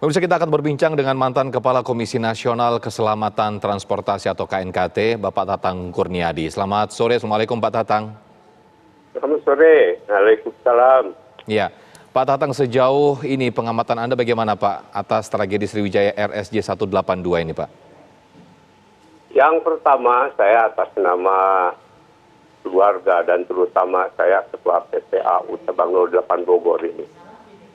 Pemirsa, kita akan berbincang dengan mantan Kepala Komisi Nasional Keselamatan Transportasi atau KNKT, Bapak Tatang Kurniadi. Selamat sore, Assalamualaikum Pak Tatang. Selamat sore, Waalaikumsalam. Ya, Pak Tatang, sejauh ini pengamatan Anda bagaimana Pak atas tragedi Sriwijaya RSJ 182 ini Pak? Yang pertama, saya atas nama keluarga dan terutama saya Ketua PPAU Cabang 08 Bogor ini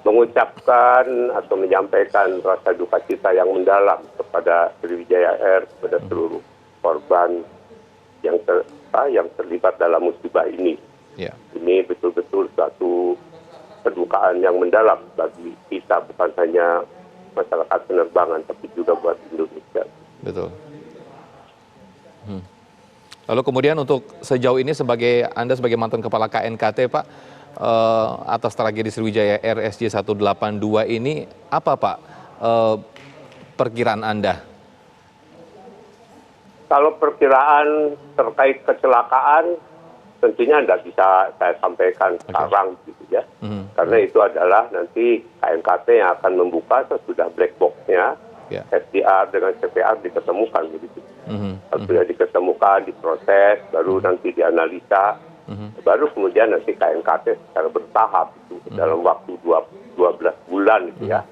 mengucapkan atau menyampaikan rasa duka cita yang mendalam kepada Sriwijaya Air, kepada seluruh korban yang terlibat dalam musibah ini. Ya. Ini betul-betul suatu kedukaan yang mendalam bagi kita, bukan hanya masyarakat penerbangan, tapi juga buat Indonesia. Betul. Lalu kemudian untuk sejauh ini Anda sebagai mantan Kepala KNKT Pak, atas tragedi Sriwijaya RSJ 182 ini, apa Pak perkiraan Anda? Kalau perkiraan terkait kecelakaan, tentunya tidak bisa saya sampaikan sekarang, gitu ya. Karena itu adalah nanti KNKT yang akan membuka sesudah black box-nya, SDR dengan CPR diketemukan, begitu. Sudah diketemukan, diproses, baru nanti dianalisa. Baru kemudian nanti KNKT secara bertahap itu dalam waktu 12 bulan itu ya.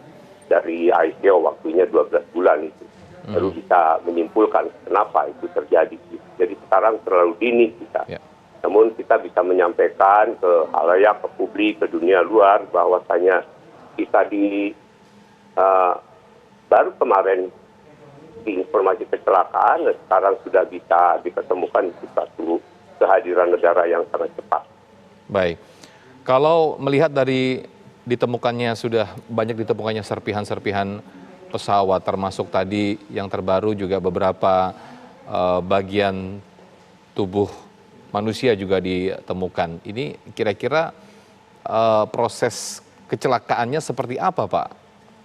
Dari ICO waktunya 12 bulan itu. Baru bisa menyimpulkan kenapa itu terjadi. Jadi sekarang terlalu dini kita. Namun kita bisa menyampaikan ke halayak, ke publik, ke dunia luar bahwasanya kita baru kemarin di informasi kecelakaan, sekarang sudah bisa diketemukan di suatu kehadiran negara yang sangat cepat. Baik, kalau melihat dari sudah banyak ditemukannya serpihan-serpihan pesawat, termasuk tadi yang terbaru juga beberapa bagian tubuh manusia juga ditemukan. Ini kira-kira proses kecelakaannya seperti apa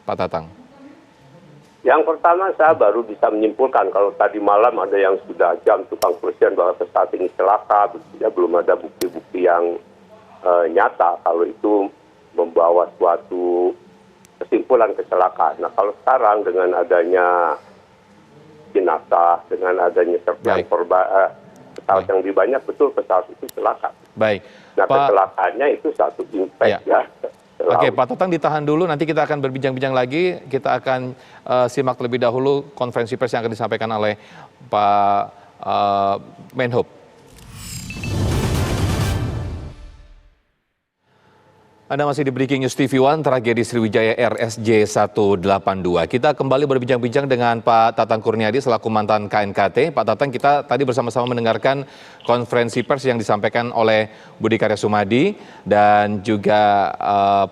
Pak Tatang? Yang pertama saya baru bisa menyimpulkan kalau tadi malam ada yang sudah jam tukang kepolisian bahwa pesawat ini celaka, ya, belum ada bukti-bukti yang nyata kalau itu membawa suatu kesimpulan kecelakaan. Nah kalau sekarang dengan adanya jenazah, dengan adanya serpihan korban pesawat yang lebih banyak, betul pesawat itu celaka. Baik. Nah kecelakaannya itu satu impact ya. Oke, Pak Tatang ditahan dulu, nanti kita akan berbincang-bincang lagi. Kita akan simak terlebih dahulu konferensi pers yang akan disampaikan oleh Pak Menhub. Anda masih di Breaking News TV One, tragedi Sriwijaya RSJ 182. Kita kembali berbincang-bincang dengan Pak Tatang Kurniadi selaku mantan KNKT. Pak Tatang, kita tadi bersama-sama mendengarkan konferensi pers yang disampaikan oleh Budi Karya Sumadi dan juga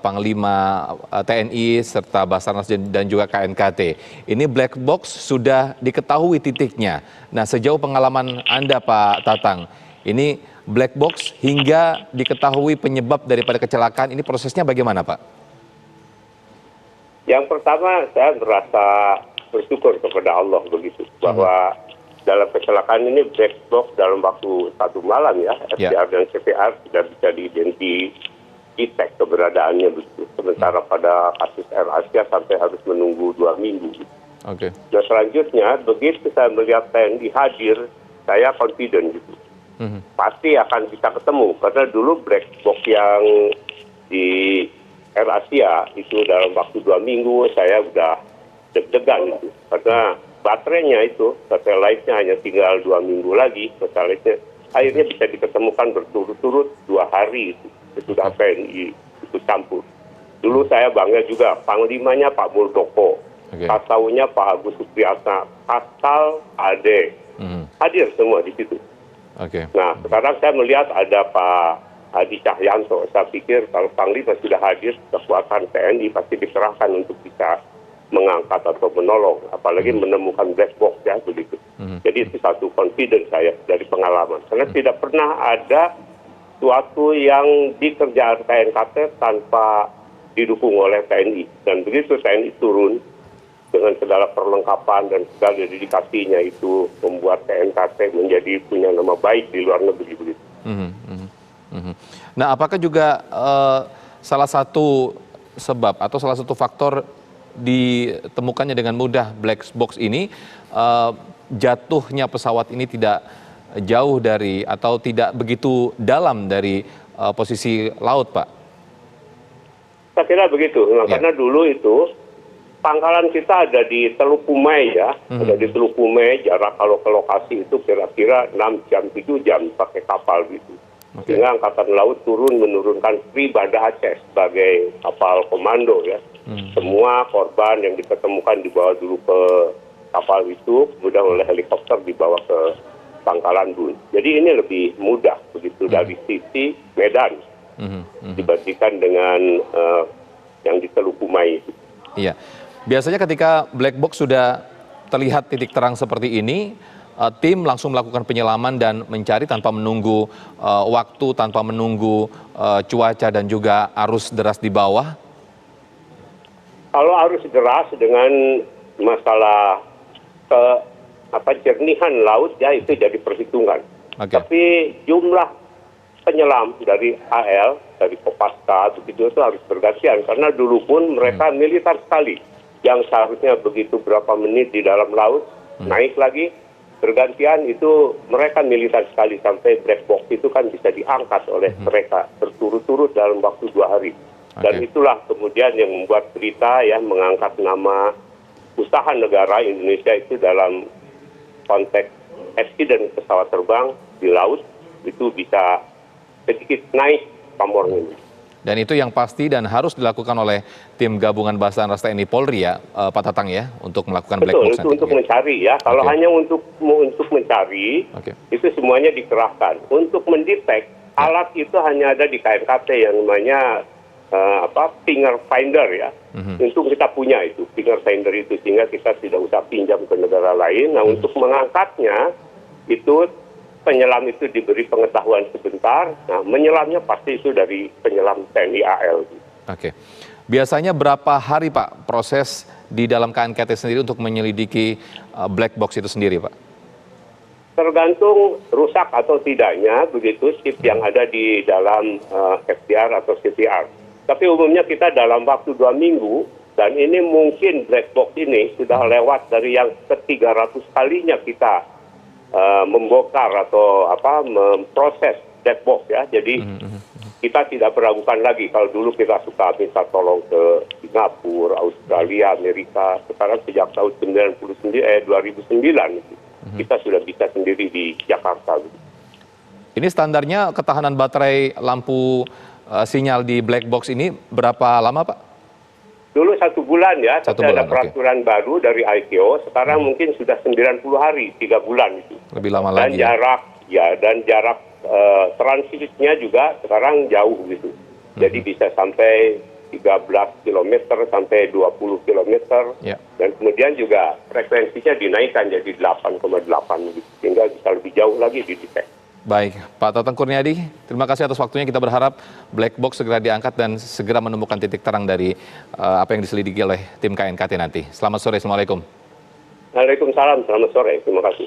Panglima TNI serta Basarnas dan juga KNKT. Ini black box sudah diketahui titiknya. Nah, sejauh pengalaman Anda Pak Tatang, ini black box hingga diketahui penyebab daripada kecelakaan, ini prosesnya bagaimana Pak? Yang pertama saya merasa bersyukur kepada Allah begitu, bahwa dalam kecelakaan ini black box dalam waktu 1 malam ya, SDR dan CPR sudah bisa didetek keberadaannya begitu. Sementara pada kasus AirAsia sampai harus menunggu 2 minggu. Oke. Nah selanjutnya begitu saya melihat TNI hadir, saya confident gitu. Pasti akan bisa ketemu, karena dulu black box yang di AirAsia itu dalam waktu 2 minggu saya udah deg-degan itu, karena baterainya itu, satelitnya hanya tinggal 2 minggu lagi, satelitnya akhirnya bisa diketemukan berturut-turut 2 hari itu, sudah TNI itu campur. Dulu saya bangga juga, Panglimanya Pak Muldoko, Kasaunya Pak Agus Supriyatna, Kasal Ade, hadir semua di situ. Nah, sekarang saya melihat ada Pak Hadi Cahyanto. Saya pikir kalau Panglima sudah hadir, kekuatan TNI pasti dikerahkan untuk bisa mengangkat atau menolong, apalagi menemukan black box ya begitu. Jadi itu satu confidence saya dari pengalaman. Karena tidak pernah ada suatu yang dikerjakan KNKT tanpa didukung oleh TNI. Dan begitu TNI turun dengan segala perlengkapan dan segala dedikasinya itu membuat KNKT menjadi punya nama baik di luar negeri begitu. Nah, apakah juga salah satu sebab atau salah satu faktor ditemukannya dengan mudah black box ini, jatuhnya pesawat ini tidak jauh dari atau tidak begitu dalam dari posisi laut, Pak? Saya kira begitu, karena dulu itu pangkalan kita ada di Teluk Kumai ya, ada di Teluk Kumai, jarak kalau ke lokasi itu kira-kira 6 jam, 7 jam pakai kapal gitu. Sehingga Angkatan Laut menurunkan Sri Banda Aceh sebagai kapal komando ya. Semua korban yang diketemukan dibawa dulu ke kapal itu, kemudian oleh helikopter dibawa ke pangkalan Bun. Jadi ini lebih mudah begitu dari sisi Medan dibandingkan dengan yang di Teluk Kumai itu. Iya, biasanya ketika black box sudah terlihat titik terang seperti ini, tim langsung melakukan penyelaman dan mencari tanpa menunggu waktu, tanpa menunggu cuaca dan juga arus deras di bawah. Kalau arus deras dengan masalah jernihan laut ya itu jadi perhitungan. Tapi jumlah penyelam dari AL, dari Kopaska, begitu itu harus bergantian. Karena dulu pun mereka militer sekali. Yang seharusnya begitu berapa menit di dalam laut, naik lagi, bergantian itu mereka militer sekali. Sampai black box itu kan bisa diangkat oleh mereka berturut-turut dalam waktu 2 hari. Dan itulah kemudian yang membuat berita ya mengangkat nama usaha negara Indonesia itu dalam konteks eksiden pesawat terbang di laut itu bisa sedikit naik pamornya. Dan itu yang pasti dan harus dilakukan oleh tim gabungan Basarnas TNI Polri ya, Pak Tatang ya, untuk melakukan black box. Betul, itu untuk mencari ya. Kalau hanya untuk mencari, itu semuanya dikerahkan. Untuk mendetek, alat itu hanya ada di KNKT yang namanya finger finder ya. Untuk kita punya itu, finger finder itu, sehingga kita tidak usah pinjam ke negara lain. Nah, untuk mengangkatnya, itu penyelam itu diberi pengetahuan sebentar. Nah, menyelamnya pasti itu dari penyelam TNI AL. Biasanya berapa hari, Pak, proses di dalam KNKT sendiri untuk menyelidiki black box itu sendiri, Pak? Tergantung rusak atau tidaknya, begitu ship yang ada di dalam FDR atau CTR. Tapi umumnya kita dalam waktu 2 minggu, dan ini mungkin black box ini sudah lewat dari yang ke-300 kalinya kita membongkar atau memproses black box ya. Jadi kita tidak meragukan lagi. Kalau dulu kita suka minta tolong ke Singapura, Australia, Amerika. Sekarang sejak tahun 2009 kita sudah bisa sendiri di Jakarta. Ini standarnya ketahanan baterai lampu sinyal di black box ini berapa lama, Pak? Dulu 1 bulan ya, tapi ada peraturan baru dari ICAO, sekarang mungkin sudah 90 hari, 3 bulan itu. Lebih lama dan lagi jarak, ya. Dan jarak transitnya juga sekarang jauh gitu. Jadi bisa sampai 13 km sampai 20 km. Dan kemudian juga frekuensinya dinaikkan jadi 8,8 gitu. Sehingga bisa lebih jauh lagi didetek. Baik, Pak Tatang Kurniadi, terima kasih atas waktunya. Kita berharap black box segera diangkat dan segera menemukan titik terang dari apa yang diselidiki oleh tim KNKT nanti. Selamat sore, Assalamualaikum. Waalaikumsalam, selamat sore, terima kasih.